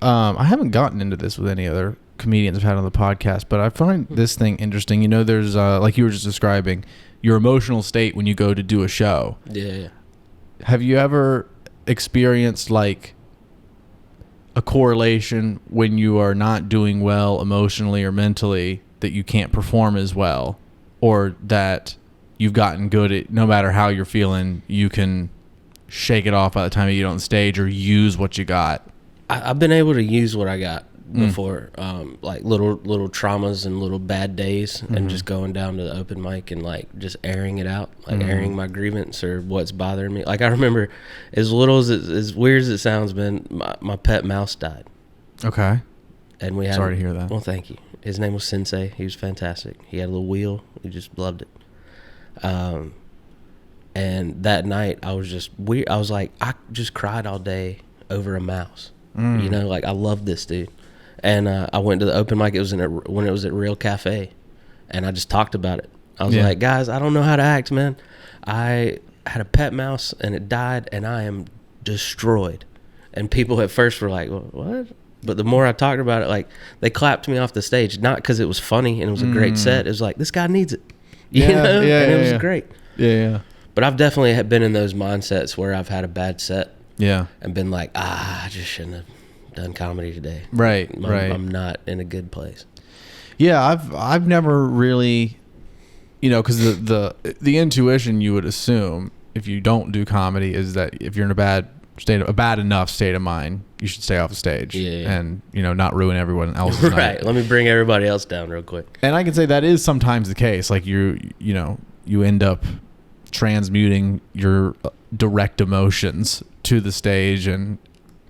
I haven't gotten into this with any other comedians I've had on the podcast, but I find this thing interesting. You know, there's like you were just describing your emotional state when you go to do a show. Yeah. Have you ever experienced like a correlation when you are not doing well emotionally or mentally that you can't perform as well, or that you've gotten good at no matter how you're feeling, you can shake it off by the time you get on stage or use what you got? I've been able to use what I got before, like little traumas and little bad days, and just going down to the open mic and like just airing it out, like airing my grievance or what's bothering me. Like I remember, as weird as it sounds, man, my pet mouse died. Okay. And we had. Sorry to hear that. Well, thank you. His name was Sensei. He was fantastic. He had a little wheel. We just loved it. And that night I was just weird. I was like, I just cried all day over a mouse. You know, like I love this dude. And I went to the open mic. It was when it was at Real Cafe, and I just talked about it. I was like, guys, I don't know how to act, man. I had a pet mouse and it died, and I am destroyed. And people at first were like, what? But the more I talked about it, like they clapped me off the stage, not because it was funny and it was a great set. It was like, this guy needs it. You know? And it was great. Yeah. But I've definitely been in those mindsets where I've had a bad set. Yeah. And been like, I just shouldn't have done comedy today. Right. I'm not in a good place. Yeah, I've never really, you know, because the intuition you would assume if you don't do comedy is that if you're in a bad enough state of mind, you should stay off the stage and, you know, not ruin everyone else's night. Right. Let me bring everybody else down real quick. And I can say that is sometimes the case. Like you end up transmuting your direct emotions to the stage, and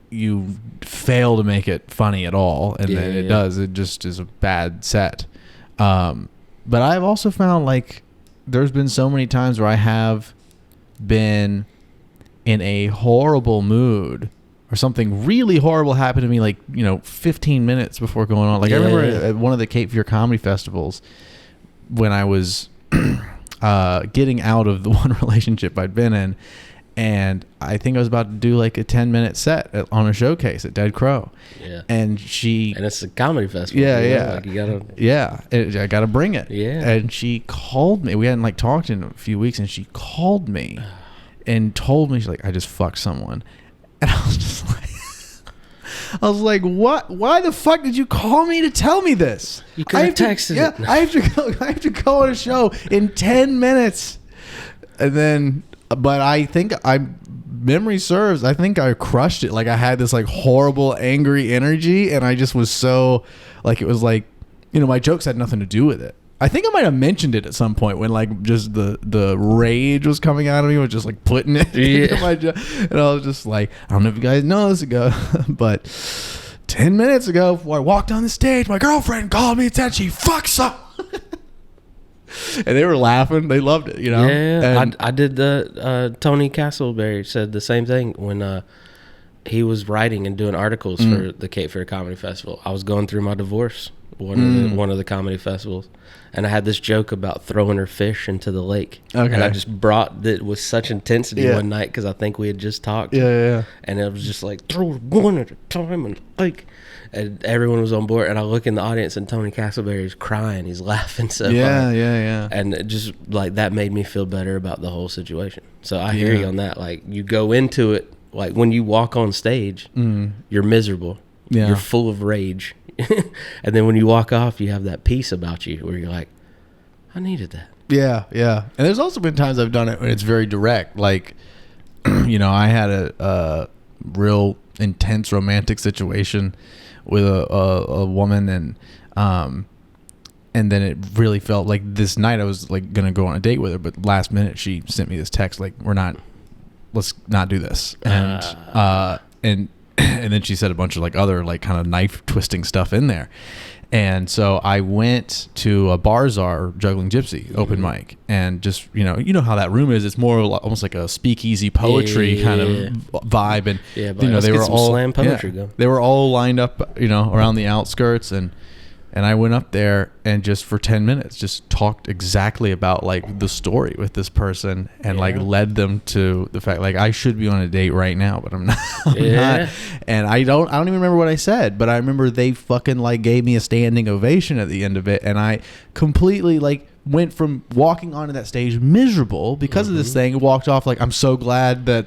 you fail to make it funny at all, and then it just is a bad set. But I've also found like there's been so many times where I have been in a horrible mood or something really horrible happened to me, like, you know, 15 minutes before going on. Like I remember at one of the Cape Fear comedy festivals when I was getting out of the one relationship I'd been in, and I think I was about to do like a 10-minute set on a showcase at Dead Crow. Yeah. And it's a comedy festival. Yeah. Like you gotta. Yeah. I gotta bring it. Yeah. And she called me. We hadn't like talked in a few weeks, and she called me and told me, she's like, I just fucked someone. And I was just like, what? Why the fuck did you call me to tell me this? You could have texted it. I have to go on a show in 10 minutes. And then, but I think memory serves, I think I crushed it. Like I had this like horrible angry energy, and I just was so like, it was like, you know, my jokes had nothing to do with it. I think I might have mentioned it at some point when like just the rage was coming out of me, was just like putting it into my joke. And I was just like, I don't know if you guys know this ago, but 10 minutes ago before I walked on the stage, my girlfriend called me and said she fucked someone. And they were laughing. They loved it, you know? Yeah, and I did the Tony Castleberry said the same thing when he was writing and doing articles for the Cape Fear Comedy Festival. I was going through my divorce, one of the comedy festivals, and I had this joke about throwing her fish into the lake. Okay. And I just brought it with such intensity one night because I think we had just talked. Yeah. And it was just like, throw one at a time in the lake. And everyone was on board, and I look in the audience, and Tony Castleberry's crying. He's laughing so hard. Yeah. And it just like that made me feel better about the whole situation. So I hear you on that. Like you go into it, like when you walk on stage, you're miserable. Yeah. You're full of rage. And then when you walk off, you have that peace about you where you're like, I needed that. Yeah. And there's also been times I've done it when it's very direct. Like, you know, I had a real intense romantic situation with a woman, and then it really felt like this night I was like gonna go on a date with her, but last minute she sent me this text like, let's not do this, and then she said a bunch of like other like kind of knife twisting stuff in there. And so I went to a Barzar Juggling Gypsy open mic, and just, you know how that room is. It's more almost like a speakeasy poetry kind of vibe. And but you know, they were all slam poetry going. They were all lined up, you know, around the outskirts, and And I went up there and just for 10 minutes just talked exactly about like the story with this person and like led them to the fact like I should be on a date right now, but I'm not. I'm not. And I don't even remember what I said, but I remember they fucking like gave me a standing ovation at the end of it. And I completely like went from walking onto that stage miserable because of this thing and walked off like, I'm so glad that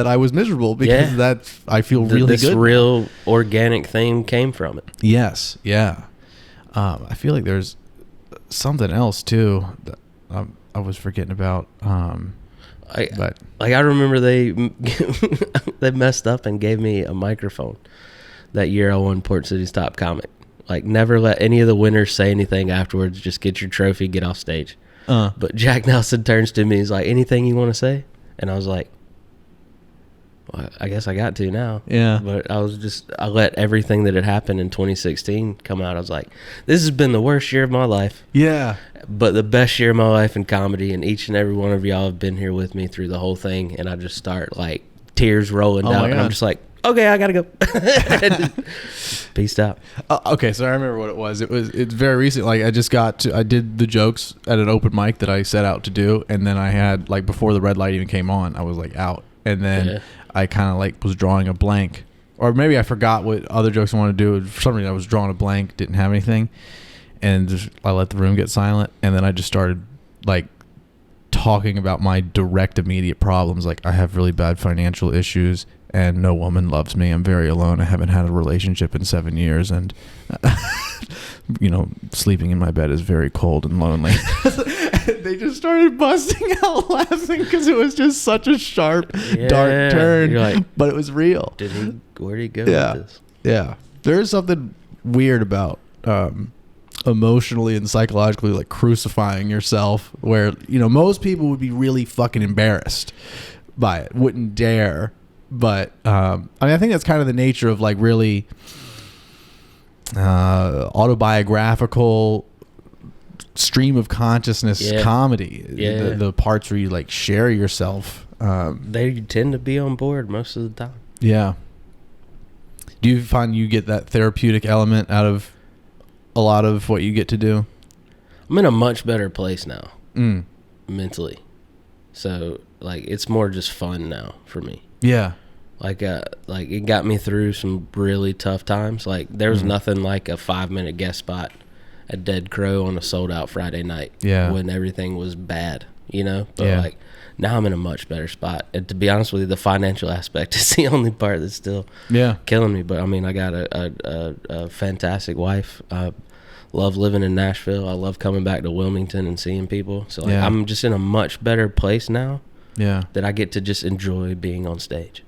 I was miserable because I feel really this good. This real organic thing came from it. Yes. Yeah. I feel like there's something else too that I was forgetting about. But I remember they they messed up and gave me a microphone that year I won Port City's Top Comic. Like, never let any of the winners say anything afterwards. Just get your trophy, get off stage. But Jack Nelson turns to me, he's like, anything you want to say? And I was like, well, I guess I got to now. Yeah. But I let everything that had happened in 2016 come out. I was like, this has been the worst year of my life. Yeah. But the best year of my life in comedy, and each and every one of y'all have been here with me through the whole thing. And I just start like tears rolling down. And I'm just like, okay, I gotta go. Peace out. Okay, so I remember what it was. It's very recent. Like I did the jokes at an open mic that I set out to do, and then I had like before the red light even came on, I was like out, and then I kind of like was drawing a blank, or maybe I forgot what other jokes I wanted to do. For some reason, I was drawing a blank, didn't have anything, and I let the room get silent, and then I just started like talking about my direct immediate problems. Like I have really bad financial issues and no woman loves me. I'm very alone. I haven't had a relationship in 7 years, and sleeping in my bed is very cold and lonely. They just started busting out laughing because it was just such a sharp, dark turn, like, but it was real. Where did he go with this? Yeah. There is something weird about emotionally and psychologically like crucifying yourself where, most people would be really fucking embarrassed by it, wouldn't dare. But I think that's kind of the nature of like really autobiographical stream of consciousness comedy. The parts where you like share yourself. They tend to be on board most of the time. Yeah. Do you find you get that therapeutic element out of a lot of what you get to do? I'm in a much better place now, mentally. So like it's more just fun now for me. Yeah. Like it got me through some really tough times. Like there was nothing like a 5-minute guest spot at Dead Crow on a sold out Friday night. Yeah. When everything was bad, But like now I'm in a much better spot. And to be honest with you, the financial aspect is the only part that's still killing me. But I mean, I got a fantastic wife. I love living in Nashville. I love coming back to Wilmington and seeing people. So like, I'm just in a much better place now. Yeah. That I get to just enjoy being on stage.